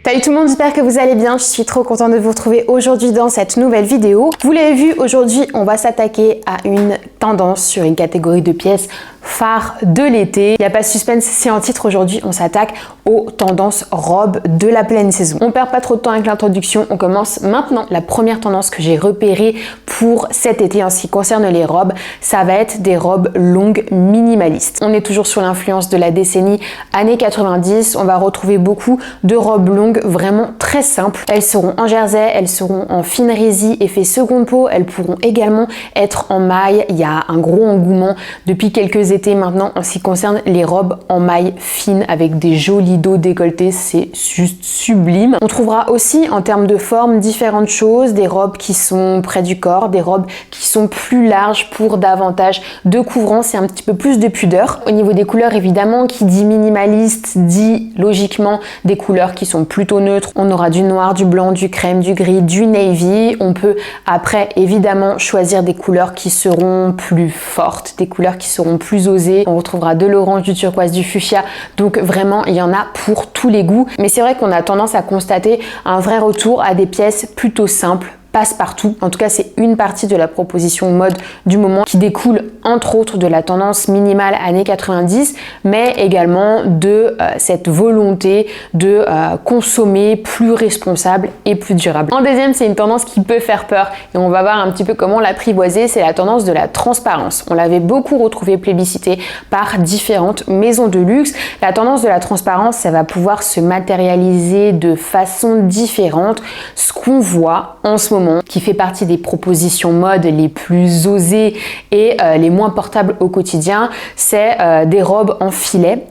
Salut tout le monde, j'espère que vous allez bien. Je suis trop contente de vous retrouver aujourd'hui dans cette nouvelle vidéo. Vous l'avez vu, aujourd'hui on va s'attaquer à une tendance sur une catégorie de pièces phare de l'été. Il n'y a pas de suspense, c'est en titre. Aujourd'hui on s'attaque aux tendances robes de la pleine saison. On perd pas trop de temps avec l'introduction, on commence maintenant. La première tendance que j'ai repérée pour cet été en ce qui concerne les robes, ça va être des robes longues minimalistes. On est toujours sur l'influence de la décennie années 90. On va retrouver beaucoup de robes longues vraiment très simples. Elles seront en jersey, elles seront en fine résille effet seconde peau. Elles pourront également être en maille. Il y a un gros engouement depuis quelques étés maintenant en ce qui concerne les robes en maille fine avec des jolis dos décolletés. C'est juste sublime. On trouvera aussi en termes de forme différentes choses, des robes qui sont près du corps, des robes qui sont plus larges pour davantage de couvrance et un petit peu plus de pudeur. Au niveau des couleurs, évidemment, qui dit minimaliste dit logiquement des couleurs qui sont plutôt neutres. On aura du noir, du blanc, du crème, du gris, du navy. On peut après évidemment choisir des couleurs qui seront plus fortes, des couleurs qui seront plus osées. On retrouvera de l'orange, du turquoise, du fuchsia. Donc vraiment, il y en a pour tous les goûts. Mais c'est vrai qu'on a tendance à constater un vrai retour à des pièces plutôt simples, passe-partout. En tout cas, c'est une partie de la proposition mode du moment qui découle entre autres de la tendance minimale années 90, mais également de cette volonté de consommer plus responsable et plus durable. En deuxième, c'est une tendance qui peut faire peur et on va voir un petit peu comment l'apprivoiser, c'est la tendance de la transparence. On l'avait beaucoup retrouvée plébiscitée par différentes maisons de luxe. La tendance de la transparence, ça va pouvoir se matérialiser de façon différente. Ce qu'on voit en ce moment, qui fait partie des propositions mode les plus osées et les moins portables au quotidien, c'est des robes en filet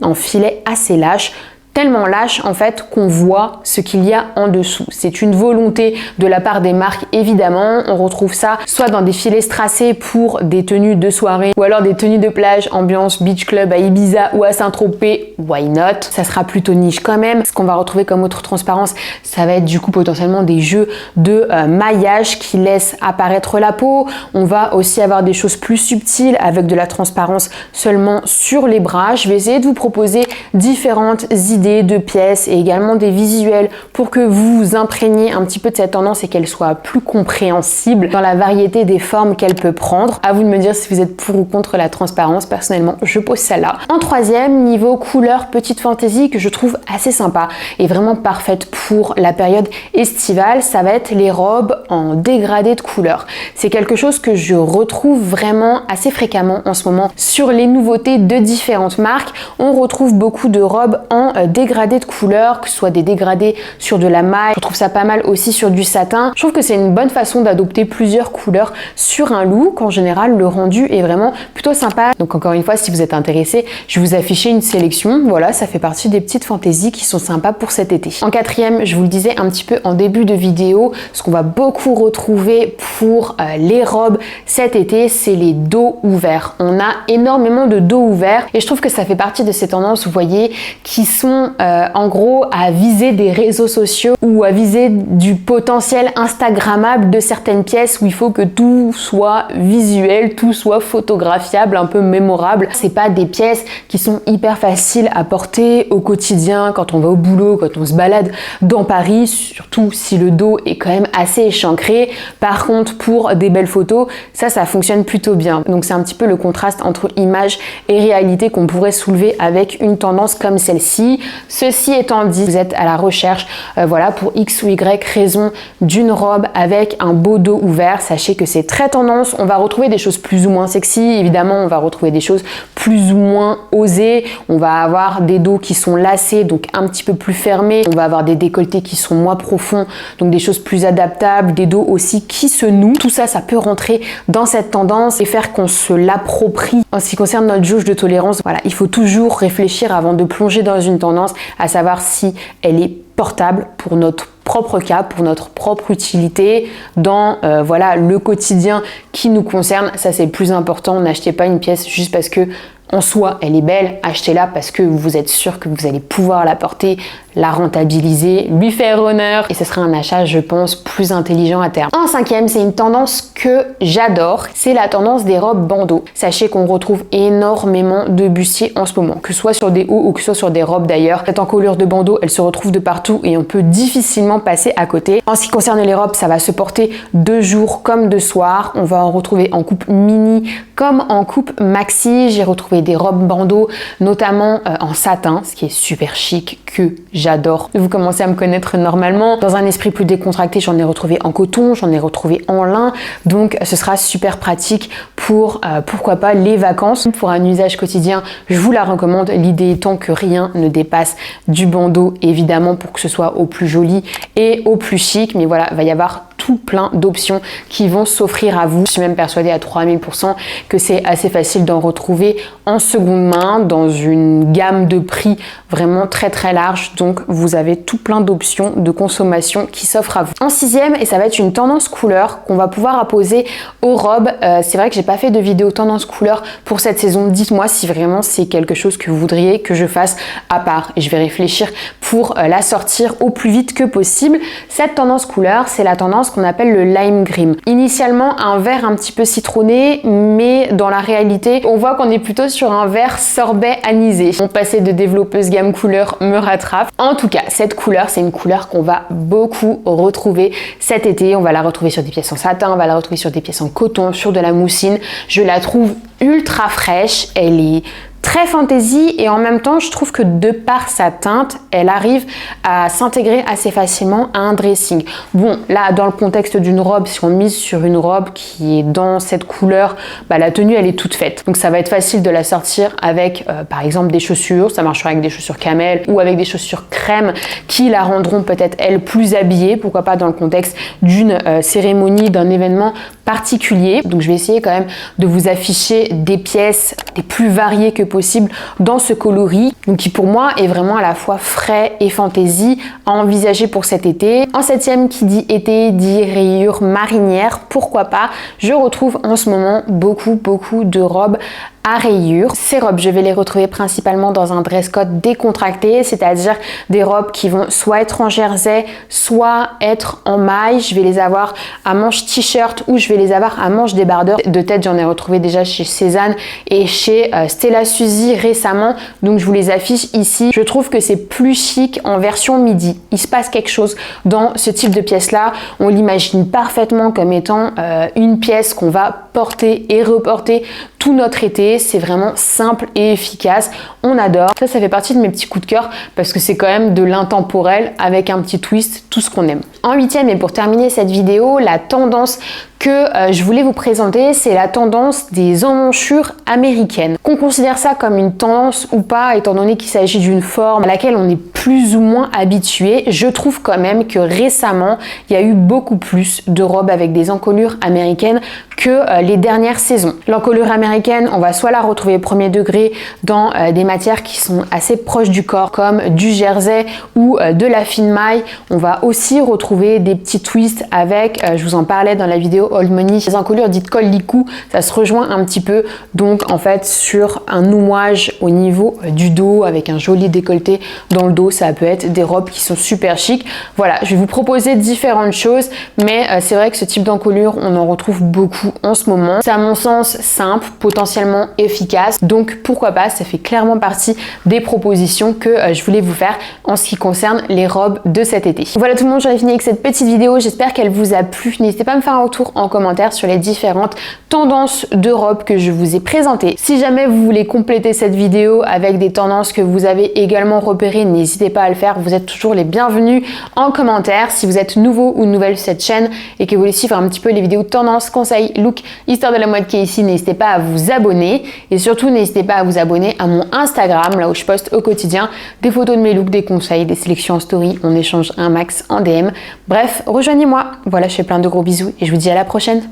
assez lâche, tellement lâche en fait qu'on voit ce qu'il y a en dessous. C'est une volonté de la part des marques évidemment. On retrouve ça soit dans des filets strassés pour des tenues de soirée ou alors des tenues de plage ambiance beach club à Ibiza ou à Saint-Tropez, why not? Ça sera plutôt niche quand même. Ce qu'on va retrouver comme autre transparence, ça va être du coup potentiellement des jeux de maillage qui laissent apparaître la peau. On va aussi avoir des choses plus subtiles avec de la transparence seulement sur les bras. Je vais essayer de vous proposer différentes idées de pièces et également des visuels pour que vous vous imprégniez un petit peu de cette tendance et qu'elle soit plus compréhensible dans la variété des formes qu'elle peut prendre. À vous de me dire si vous êtes pour ou contre la transparence. Personnellement, je pose ça là. En troisième, niveau couleur petite fantaisie que je trouve assez sympa et vraiment parfaite pour la période estivale, ça va être les robes en dégradé de couleur. C'est quelque chose que je retrouve vraiment assez fréquemment en ce moment sur les nouveautés de différentes marques. On retrouve beaucoup de robes en dégradés de couleurs, que ce soit des dégradés sur de la maille. Je trouve ça pas mal aussi sur du satin. Je trouve que c'est une bonne façon d'adopter plusieurs couleurs sur un look. En général, le rendu est vraiment plutôt sympa. Donc encore une fois, si vous êtes intéressé, je vais vous afficher une sélection. Voilà, ça fait partie des petites fantaisies qui sont sympas pour cet été. En quatrième, je vous le disais un petit peu en début de vidéo, ce qu'on va beaucoup retrouver pour les robes cet été, c'est les dos ouverts. On a énormément de dos ouverts et je trouve que ça fait partie de ces tendances, vous voyez, qui sont en gros à viser des réseaux sociaux ou à viser du potentiel instagrammable de certaines pièces où il faut que tout soit visuel, tout soit photographiable, un peu mémorable. C'est pas des pièces qui sont hyper faciles à porter au quotidien quand on va au boulot, quand on se balade dans Paris, surtout si le dos est quand même assez échancré. Par contre, pour des belles photos, ça fonctionne plutôt bien. Donc c'est un petit peu le contraste entre image et réalité qu'on pourrait soulever avec une tendance comme celle-ci. Ceci étant dit, vous êtes à la recherche, voilà, pour X ou Y raison d'une robe avec un beau dos ouvert, sachez que c'est très tendance. On va retrouver des choses plus ou moins sexy, évidemment, on va retrouver des choses plus ou moins osées. On va avoir des dos qui sont lacés, donc un petit peu plus fermés. On va avoir des décolletés qui sont moins profonds, donc des choses plus adaptables, des dos aussi qui se nouent. Tout ça, ça peut rentrer dans cette tendance et faire qu'on se l'approprie. En ce qui concerne notre jauge de tolérance, voilà, il faut toujours réfléchir avant de plonger dans une tendance, à savoir si elle est portable pour notre propre cas, pour notre propre utilité, dans voilà, le quotidien qui nous concerne. Ça, c'est le plus important. N'achetez pas une pièce juste parce que en soi, elle est belle, achetez-la parce que vous êtes sûr que vous allez pouvoir la porter, la rentabiliser, lui faire honneur et ce sera un achat, je pense, plus intelligent à terme. En cinquième, c'est une tendance que j'adore, c'est la tendance des robes bandeaux. Sachez qu'on retrouve énormément de bustiers en ce moment, que ce soit sur des hauts ou que ce soit sur des robes d'ailleurs. Cette encolure de bandeau, elle se retrouve de partout et on peut difficilement passer à côté. En ce qui concerne les robes, ça va se porter de jour comme de soir. On va en retrouver en coupe mini comme en coupe maxi. J'ai retrouvé des robes bandeaux, notamment en satin, ce qui est super chic, que j'adore. Vous commencez à me connaître normalement. Dans un esprit plus décontracté, j'en ai retrouvé en coton, j'en ai retrouvé en lin. Donc ce sera super pratique pour, pourquoi pas, les vacances. Pour un usage quotidien, je vous la recommande. L'idée étant que rien ne dépasse du bandeau, évidemment, pour que ce soit au plus joli et au plus chic. Mais voilà, il va y avoir tout plein d'options qui vont s'offrir à vous. Je suis même persuadée à 3000% que c'est assez facile d'en retrouver en seconde main dans une gamme de prix vraiment très très large. Donc vous avez tout plein d'options de consommation qui s'offrent à vous. En sixième, et ça va être une tendance couleur qu'on va pouvoir apposer aux robes. C'est vrai que j'ai pas fait de vidéo tendance couleur pour cette saison. Dites-moi si vraiment c'est quelque chose que vous voudriez que je fasse à part et je vais réfléchir pour la sortir au plus vite que possible. Cette tendance couleur, c'est la tendance qu'on appelle le lime green. Initialement un vert un petit peu citronné, mais dans la réalité on voit qu'on est plutôt sur un vert sorbet anisé. Mon passé de développeuse gamme couleur me rattrape. En tout cas, cette couleur, c'est une couleur qu'on va beaucoup retrouver cet été. On va la retrouver sur des pièces en satin, on va la retrouver sur des pièces en coton, sur de la mousseline. Je la trouve ultra fraîche, elle est très fantaisie et en même temps je trouve que de par sa teinte elle arrive à s'intégrer assez facilement à un dressing. Bon là dans le contexte d'une robe, si on mise sur une robe qui est dans cette couleur, bah, la tenue elle est toute faite, donc ça va être facile de la sortir avec par exemple des chaussures, ça marchera avec des chaussures camel ou avec des chaussures crème qui la rendront peut-être elle plus habillée, pourquoi pas dans le contexte d'une cérémonie, d'un événement particulier. Donc je vais essayer quand même de vous afficher des pièces les plus variées que possible dans ce coloris, donc qui pour moi est vraiment à la fois frais et fantaisie à envisager pour cet été. En septième, qui dit été dit rayures marinières, pourquoi pas. Je retrouve en ce moment beaucoup de robes à rayures. Ces robes, je vais les retrouver principalement dans un dress code décontracté, c'est-à-dire des robes qui vont soit être en jersey, soit être en maille. Je vais les avoir à manches t-shirt ou je vais les avoir à manches débardeur. De tête, j'en ai retrouvé déjà chez Cézanne et chez Stella Suzy récemment, donc je vous les affiche ici. Je trouve que c'est plus chic en version midi. Il se passe quelque chose dans ce type de pièce-là. On l'imagine parfaitement comme étant une pièce qu'on va porter et reporter tout notre été. C'est vraiment simple et efficace. On adore. Ça fait partie de mes petits coups de cœur parce que c'est quand même de l'intemporel avec un petit twist, tout ce qu'on aime. En huitième, et pour terminer cette vidéo, la tendance que je voulais vous présenter, c'est la tendance des emmanchures américaines. Qu'on considère ça comme une tendance ou pas, étant donné qu'il s'agit d'une forme à laquelle on est plus ou moins habitué, je trouve quand même que récemment, il y a eu beaucoup plus de robes avec des encolures américaines que les dernières saisons. L'encolure américaine, on va soit la retrouver premier degré dans des matières qui sont assez proches du corps, comme du jersey ou de la fine maille. On va aussi retrouver des petits twists avec, je vous en parlais dans la vidéo Old Money, les encolures dites col licou, ça se rejoint un petit peu, donc en fait sur un nouage au niveau du dos avec un joli décolleté dans le dos, ça peut être des robes qui sont super chic. Voilà, je vais vous proposer différentes choses, mais c'est vrai que ce type d'encolure, on en retrouve beaucoup en ce moment. C'est à mon sens simple, potentiellement efficace, donc pourquoi pas, ça fait clairement partie des propositions que je voulais vous faire en ce qui concerne les robes de cet été. Voilà tout le monde, j'en ai fini avec cette petite vidéo, j'espère qu'elle vous a plu. N'hésitez pas à me faire un retour en commentaire sur les différentes tendances de robes que je vous ai présentées. Si jamais vous voulez compléter cette vidéo avec des tendances que vous avez également repérées, n'hésitez pas à le faire, vous êtes toujours les bienvenus en commentaire. Si vous êtes nouveau ou nouvelle sur cette chaîne et que vous voulez suivre un petit peu les vidéos tendances, conseils, look, histoire de la mode qui est ici, n'hésitez pas à vous abonner et surtout n'hésitez pas à vous abonner à mon Instagram, là où je poste au quotidien des photos de mes looks, des conseils, des sélections en story, on échange un max en DM. Bref, rejoignez-moi. Voilà, je fais plein de gros bisous et je vous dis à la prochaine.